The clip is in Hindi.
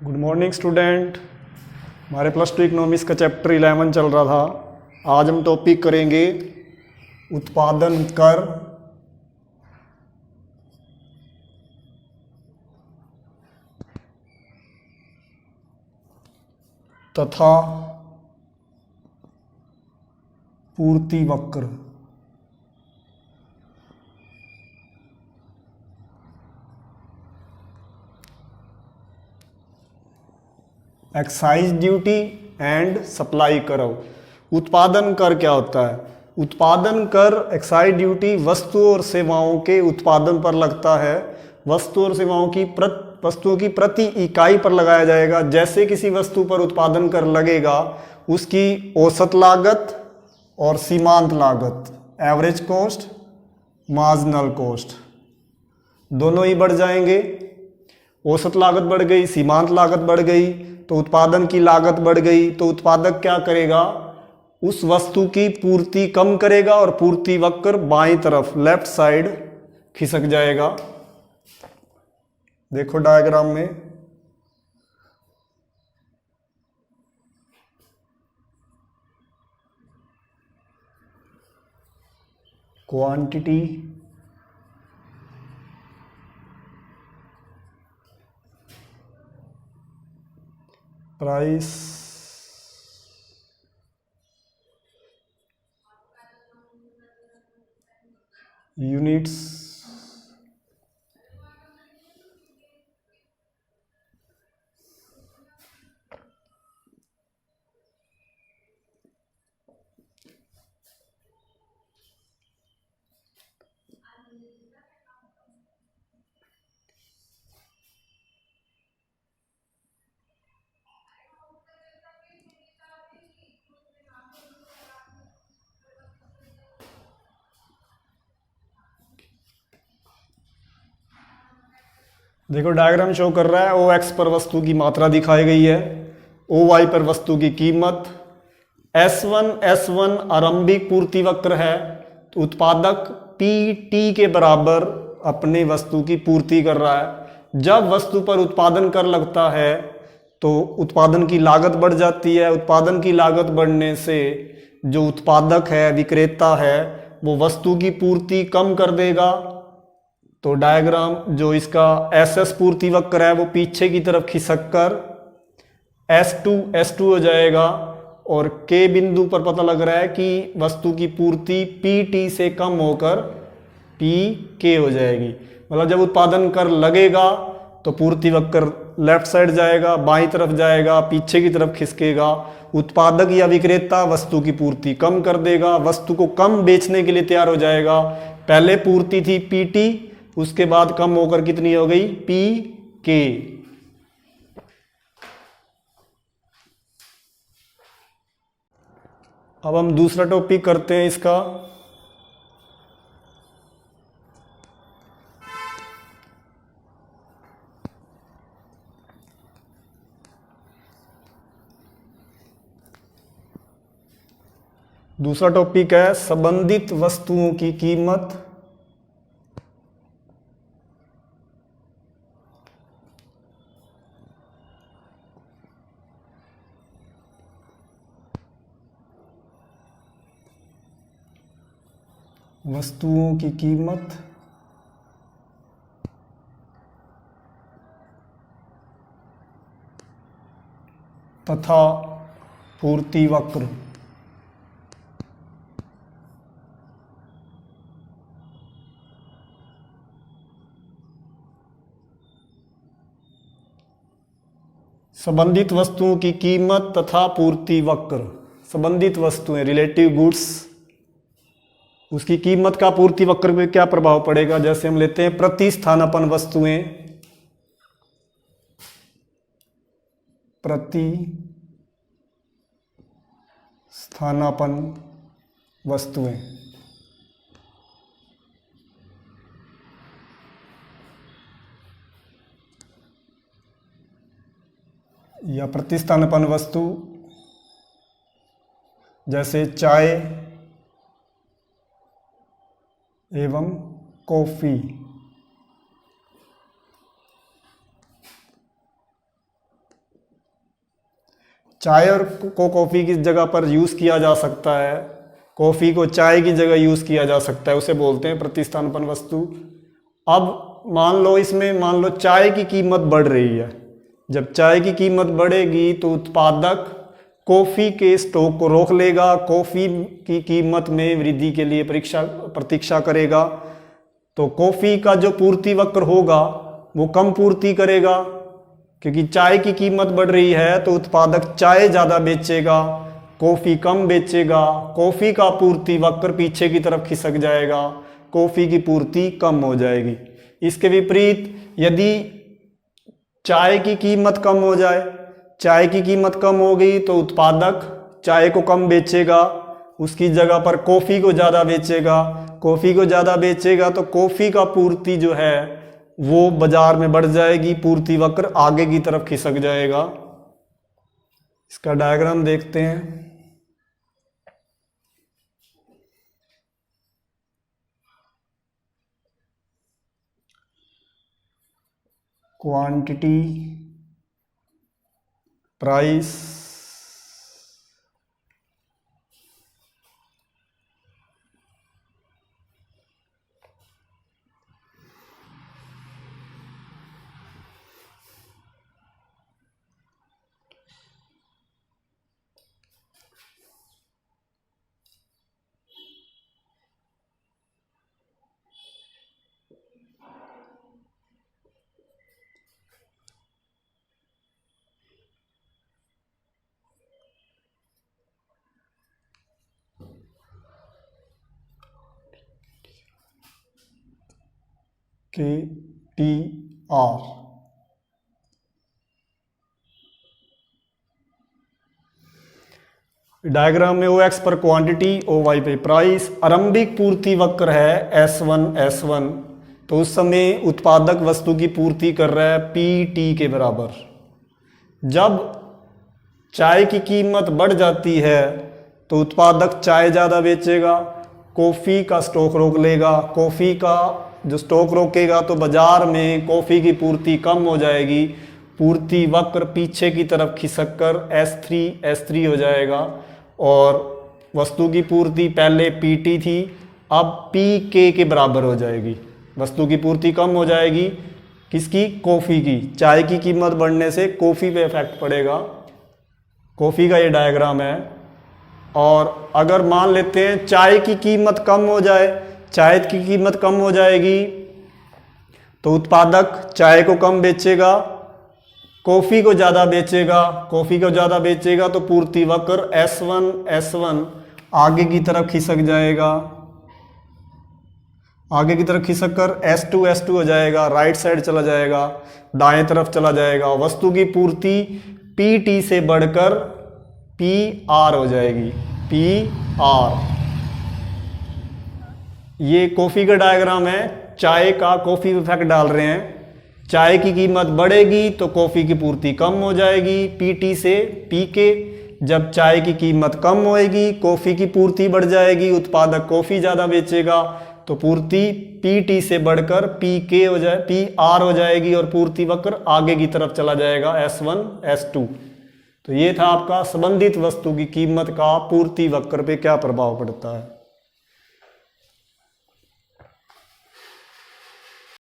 Good morning student. हमारे +2 इकोनॉमिक्स का चैप्टर 11 चल रहा था। आज हम टॉपिक करेंगे उत्पादन कर तथा पूर्ति वक्र। Excise duty and supply curve. उत्पादन कर क्या होता है? उत्पादन कर एक्साइज ड्यूटी वस्तु और सेवाओं के उत्पादन पर लगता है। वस्तु और सेवाओं की वस्तुओं की प्रति इकाई पर लगाया जाएगा। जैसे किसी वस्तु पर उत्पादन कर लगेगा, उसकी औसत लागत और सीमांत लागत, एवरेज कॉस्ट, मार्जिनल कॉस्ट, दोनों ही बढ़ जाएंगे। औसत लागत बढ़ गई, सीमांत लागत बढ़ गई, तो उत्पादन की लागत बढ़ गई। तो उत्पादक क्या करेगा? उस वस्तु की पूर्ति कम करेगा और पूर्ति वक्र बाईं तरफ लेफ्ट साइड खिसक जाएगा। देखो डायग्राम में, क्वांटिटी प्राइस यूनिट्स देखो डायग्राम शो कर रहा है। ओ एक्स पर वस्तु की मात्रा दिखाई गई है, ओ वाई पर वस्तु की कीमत, S1 आरंभिक पूर्ति वक्र है। तो उत्पादक PT के बराबर अपने वस्तु की पूर्ति कर रहा है। जब वस्तु पर उत्पादन कर लगता है तो उत्पादन की लागत बढ़ जाती है। उत्पादन की लागत बढ़ने से जो उत्पादक है, विक्रेता है, वो वस्तु की पूर्ति कम कर देगा। तो डायग्राम जो इसका SS पूर्ति वक्र है वो पीछे की तरफ खिसक कर S2 हो जाएगा। और K बिंदु पर पता लग रहा है कि वस्तु की पूर्ति PT से कम होकर PK हो जाएगी। मतलब जब उत्पादन कर लगेगा तो पूर्ति वक्र लेफ्ट साइड जाएगा, बाईं तरफ जाएगा, पीछे की तरफ खिसकेगा। उत्पादक या विक्रेता वस्तु की पूर्ति कम कर देगा, वस्तु को कम बेचने के लिए तैयार हो जाएगा। पहले पूर्ति थी PT, उसके बाद कम होकर कितनी हो गई? PK। अब हम दूसरा टॉपिक करते हैं इसका। दूसरा टॉपिक है संबंधित वस्तुओं की कीमत वस्तुओं की कीमत तथा पूर्ति वक्र। संबंधित वस्तुओं की कीमत तथा पूर्ति वक्र। संबंधित वस्तुएं, रिलेटिव गुड्स, उसकी कीमत का पूर्ति वक्र में क्या प्रभाव पड़ेगा? जैसे हम लेते हैं प्रतिस्थानापन्न वस्तुएं, प्रतिस्थानापन्न वस्तुएं, या प्रतिस्थानापन्न वस्तु जैसे चाय एवं कॉफी। चाय और को कॉफ़ी की जगह पर यूज़ किया जा सकता है, कॉफ़ी को चाय की जगह यूज़ किया जा सकता है, उसे बोलते हैं प्रतिस्थापन वस्तु। अब मान लो चाय की कीमत बढ़ रही है। जब चाय की कीमत बढ़ेगी तो उत्पादक कॉफ़ी के स्टॉक को रोक लेगा, कॉफ़ी की कीमत में वृद्धि के लिए प्रतीक्षा करेगा। तो कॉफ़ी का जो पूर्ति वक्र होगा वो कम पूर्ति करेगा, क्योंकि चाय की कीमत बढ़ रही है तो उत्पादक चाय ज़्यादा बेचेगा, कॉफ़ी कम बेचेगा, कॉफ़ी का पूर्ति वक्र पीछे की तरफ खिसक जाएगा, कॉफ़ी की पूर्ति कम हो जाएगी। इसके विपरीत यदि चाय की कीमत कम हो जाए, चाय की कीमत कम हो गई तो उत्पादक चाय को कम बेचेगा, उसकी जगह पर कॉफ़ी को ज़्यादा बेचेगा, कॉफ़ी को ज़्यादा बेचेगा तो कॉफ़ी का पूर्ति जो है वो बाजार में बढ़ जाएगी, पूर्ति वक्र आगे की तरफ खिसक जाएगा। इसका डायग्राम देखते हैं। Quantity, price, KTR। डायग्राम में OX पर क्वांटिटी, OY पे प्राइस, आरंभिक पूर्ति वक्र है S1 तो उस समय उत्पादक वस्तु की पूर्ति कर रहा है PT के बराबर। जब चाय की कीमत बढ़ जाती है तो उत्पादक चाय ज़्यादा बेचेगा, कॉफ़ी का स्टॉक रोक लेगा, कॉफ़ी का जो स्टॉक रोकेगा तो बाजार में कॉफ़ी की पूर्ति कम हो जाएगी, पूर्ति वक्र पीछे की तरफ खिसक कर S3 हो जाएगा और वस्तु की पूर्ति पहले PT थी अब PK के बराबर हो जाएगी। वस्तु की पूर्ति कम हो जाएगी, किसकी? कॉफ़ी की। चाय की कीमत बढ़ने से कॉफ़ी पे इफेक्ट पड़ेगा। कॉफ़ी का ये डायग्राम है। और अगर मान लेते हैं चाय की कीमत कम हो जाए, चाय की कीमत कम हो जाएगी तो उत्पादक चाय को कम बेचेगा, कॉफ़ी को ज़्यादा बेचेगा, कॉफ़ी को ज़्यादा बेचेगा तो पूर्ति वक्र S1 आगे की तरफ खिसक जाएगा, आगे की तरफ खिसक कर S2 हो जाएगा, राइट साइड चला जाएगा, दाएं तरफ चला जाएगा। वस्तु की पूर्ति PT से बढ़कर PR हो जाएगी, PR। ये कॉफ़ी का डायग्राम है, चाय का कॉफ़ी इफेक्ट डाल रहे हैं। चाय की कीमत बढ़ेगी तो कॉफ़ी की पूर्ति कम हो जाएगी PT से PK। जब चाय की कीमत कम होएगी कॉफ़ी की पूर्ति बढ़ जाएगी, उत्पादक कॉफ़ी ज़्यादा बेचेगा तो पूर्ति PT से बढ़कर PK हो जाए, PR हो जाएगी और पूर्ति वक्र आगे की तरफ चला जाएगा S1 S2। तो ये था आपका संबंधित वस्तु की कीमत का पूर्ति वक्र पे क्या प्रभाव पड़ता है।